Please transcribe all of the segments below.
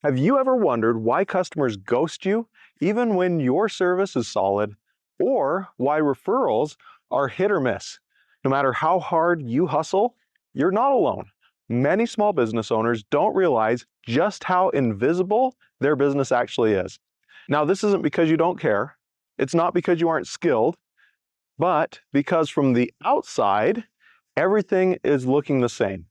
Have you ever wondered why customers ghost you even when your service is solid, or why referrals are hit or miss? No matter how hard you hustle, you're not alone. Many small business owners don't realize just how invisible their business actually is. Now, this isn't because you don't care. It's not because you aren't skilled, but because from the outside, everything is looking the same.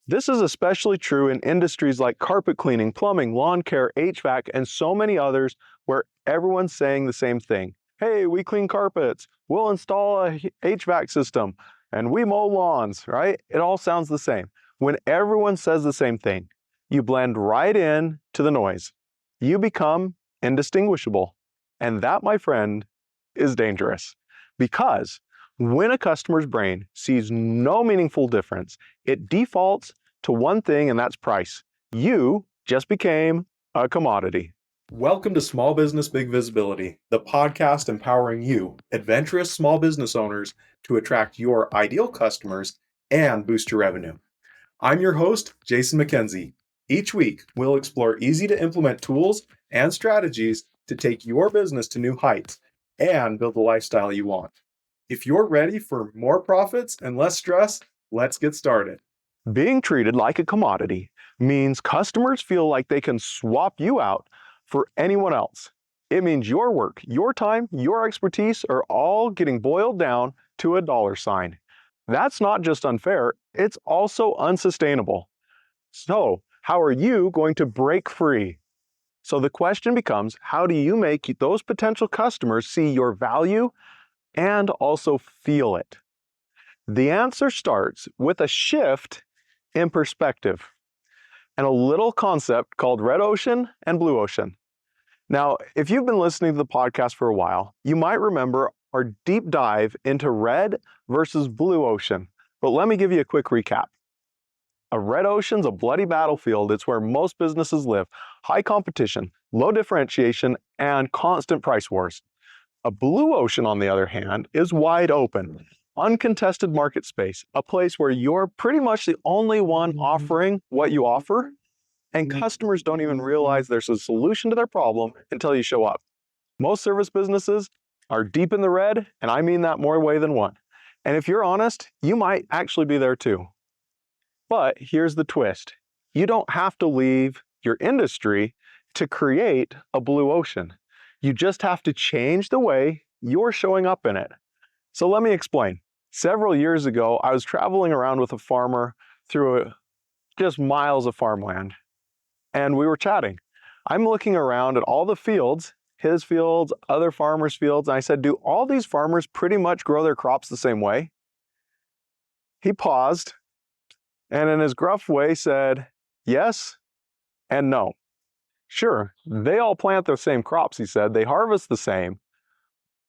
This is especially true in industries like carpet cleaning, plumbing, lawn care, HVAC, and so many others where everyone's saying the same thing. Hey, we clean carpets, we'll install a HVAC system, and we mow lawns, right? It all sounds the same. When everyone says the same thing, you blend right in to the noise. You become indistinguishable. And that, my friend, is dangerous. Because when a customer's brain sees no meaningful difference, it defaults to one thing, and that's price. You just became a commodity. Welcome to Small Business Big Visibility, the podcast empowering you, adventurous small business owners, to attract your ideal customers and boost your revenue. I'm your host, Jason McKenzie. Each week, we'll explore easy-to-implement tools and strategies to take your business to new heights and build the lifestyle you want. If you're ready for more profits and less stress, let's get started. Being treated like a commodity means customers feel like they can swap you out for anyone else. It means your work, your time, your expertise are all getting boiled down to a dollar sign. That's not just unfair, it's also unsustainable. So, how are you going to break free? So the question becomes, how do you make those potential customers see your value and also feel it? The answer starts with a shift in perspective and a little concept called red ocean and blue ocean. Now, if you've been listening to the podcast for a while, you might remember our deep dive into red versus blue ocean. But let me give you a quick recap. A red ocean's a bloody battlefield. It's where most businesses live. High competition, low differentiation, and constant price wars. A blue ocean, on the other hand, is wide open. Uncontested market space, a place where you're pretty much the only one offering what you offer, and customers don't even realize there's a solution to their problem until you show up. Most service businesses are deep in the red, and I mean that more way than one. And if you're honest, you might actually be there too. But here's the twist. You don't have to leave your industry to create a blue ocean. You just have to change the way you're showing up in it. So let me explain. Several years ago, I was traveling around with a farmer through just miles of farmland, and we were chatting. I'm looking around at all the fields, his fields, other farmers' fields, and I said, do all these farmers pretty much grow their crops the same way? He paused, and in his gruff way said, yes and no. Sure, they all plant the same crops, he said. They harvest the same,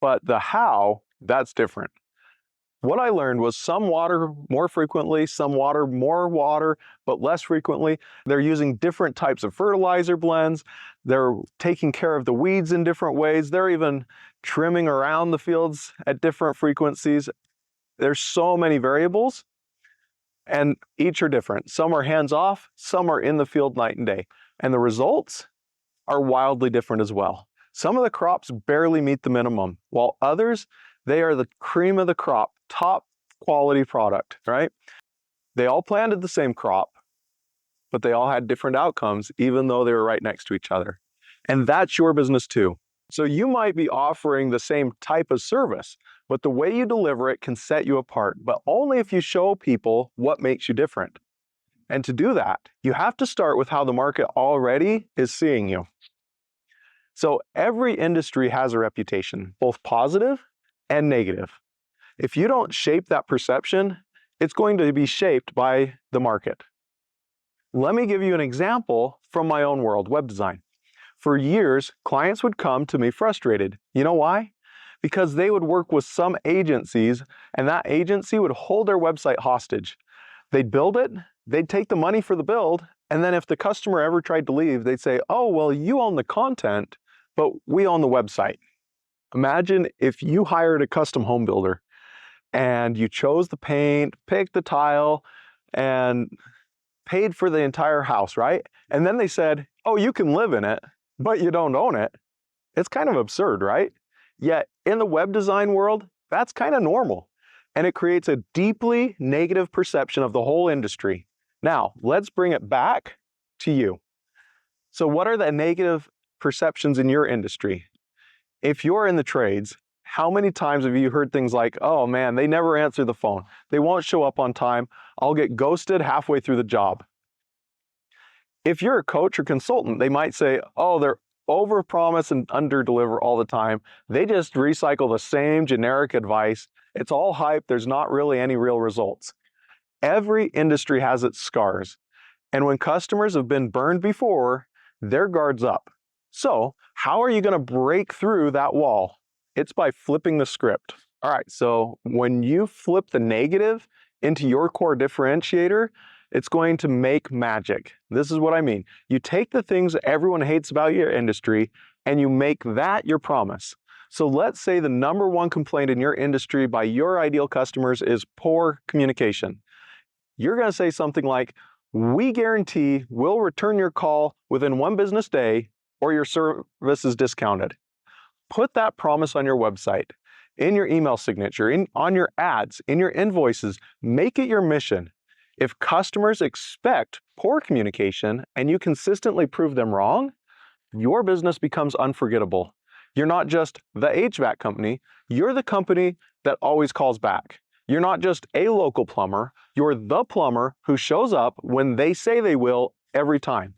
but the how, that's different. What I learned was some water more frequently, some water more water, but less frequently. They're using different types of fertilizer blends. They're taking care of the weeds in different ways. They're even trimming around the fields at different frequencies. There's so many variables, and each are different. Some are hands-off, some are in the field night and day. And the results are wildly different as well. Some of the crops barely meet the minimum, while others, they are the cream of the crop, top quality product, right? They all planted the same crop, but they all had different outcomes, even though they were right next to each other. And that's your business too. So you might be offering the same type of service, but the way you deliver it can set you apart, but only if you show people what makes you different. And to do that, you have to start with how the market already is seeing you. So every industry has a reputation, both positive and negative. If you don't shape that perception, it's going to be shaped by the market. Let me give you an example from my own world, web design. For years, clients would come to me frustrated. You know why? Because they would work with some agencies, and that agency would hold their website hostage. They'd build it, they'd take the money for the build, and then if the customer ever tried to leave, they'd say, oh, well, you own the content, but we own the website. Imagine if you hired a custom home builder and you chose the paint, picked the tile, and paid for the entire house, right? And then they said, oh, you can live in it, but you don't own it. It's kind of absurd, right? Yet in the web design world, that's kind of normal. And it creates a deeply negative perception of the whole industry. Now, let's bring it back to you. So what are the negative perceptions in your industry? If you're in the trades, how many times have you heard things like, oh man, they never answer the phone. They won't show up on time. I'll get ghosted halfway through the job. If you're a coach or consultant, they might say, oh, they're overpromise and underdeliver all the time. They just recycle the same generic advice. It's all hype. There's not really any real results. Every industry has its scars. And when customers have been burned before, their guard's up. So how are you going to break through that wall? It's by flipping the script. All right, so when you flip the negative into your core differentiator, it's going to make magic. This is what I mean. You take the things everyone hates about your industry and you make that your promise. So let's say the number one complaint in your industry by your ideal customers is poor communication. You're going to say something like, we guarantee we'll return your call within 1 business day or your service is discounted. Put that promise on your website, in your email signature, on your ads, in your invoices. Make it your mission. If customers expect poor communication and you consistently prove them wrong, your business becomes unforgettable. You're not just the HVAC company, you're the company that always calls back. You're not just a local plumber, you're the plumber who shows up when they say they will every time.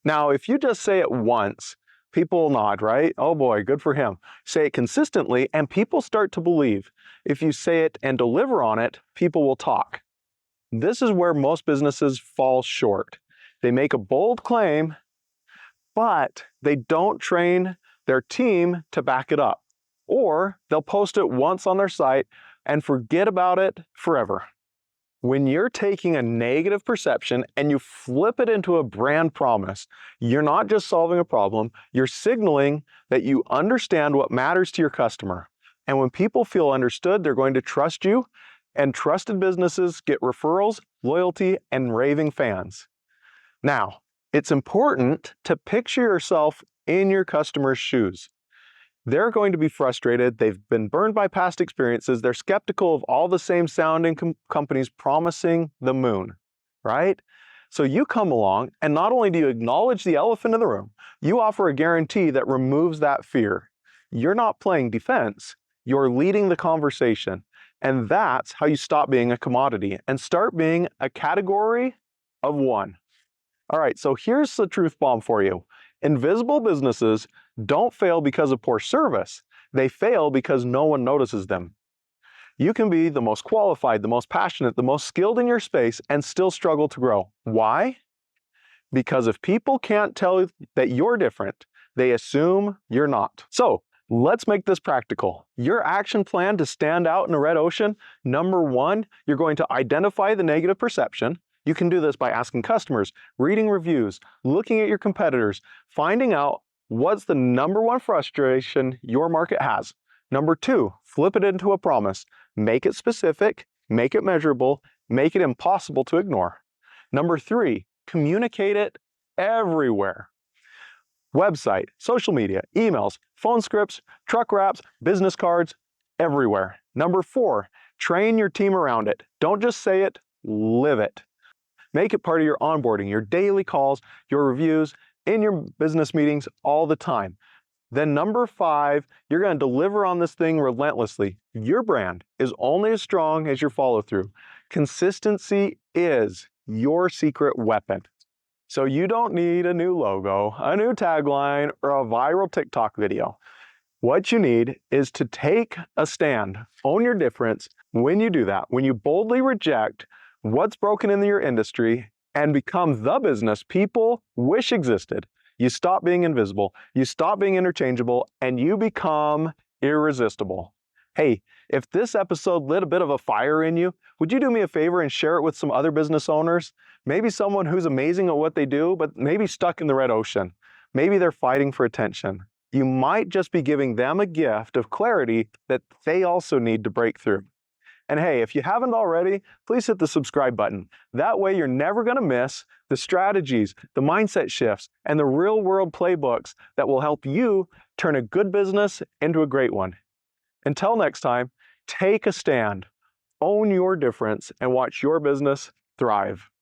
Now, if you just say it once, people will nod, right? Oh boy, good for him. Say it consistently and people start to believe. If you say it and deliver on it, people will talk. This is where most businesses fall short. They make a bold claim, but they don't train their team to back it up. Or they'll post it once on their site and forget about it forever. When you're taking a negative perception and you flip it into a brand promise, you're not just solving a problem, you're signaling that you understand what matters to your customer. And when people feel understood, they're going to trust you, and trusted businesses get referrals, loyalty, and raving fans. Now, it's important to picture yourself in your customer's shoes. They're going to be frustrated. They've been burned by past experiences. They're skeptical of all the same sounding companies promising the moon, right? So you come along and not only do you acknowledge the elephant in the room, you offer a guarantee that removes that fear. You're not playing defense, you're leading the conversation. And that's how you stop being a commodity and start being a category of one. All right, so here's the truth bomb for you. Invisible businesses don't fail because of poor service. They fail because no one notices them. You can be the most qualified, the most passionate, the most skilled in your space and still struggle to grow. Why? Because if people can't tell that you're different, they assume you're not. So let's make this practical. Your action plan to stand out in a red ocean, number one, you're going to identify the negative perception. You can do this by asking customers, reading reviews, looking at your competitors, finding out what's the number one frustration your market has. Number two, flip it into a promise. Make it specific, make it measurable, make it impossible to ignore. Number three, communicate it everywhere. Website, social media, emails, phone scripts, truck wraps, business cards, everywhere. Number four, train your team around it. Don't just say it, live it. Make it part of your onboarding, your daily calls, your reviews, in your business meetings all the time. Then number five, you're going to deliver on this thing relentlessly. Your brand is only as strong as your follow through. Consistency is your secret weapon. So you don't need a new logo, a new tagline, or a viral TikTok video. What you need is to take a stand, own your difference. When you do that, when you boldly reject what's broken in your industry and become the business people wish existed, you stop being invisible, you stop being interchangeable, and you become irresistible. Hey, if this episode lit a bit of a fire in you, would you do me a favor and share it with some other business owners? Maybe someone who's amazing at what they do, but maybe stuck in the red ocean. Maybe they're fighting for attention. You might just be giving them a gift of clarity that they also need to break through. And hey, if you haven't already, please hit the subscribe button. That way you're never going to miss the strategies, the mindset shifts, and the real-world playbooks that will help you turn a good business into a great one. Until next time, take a stand, own your difference, and watch your business thrive.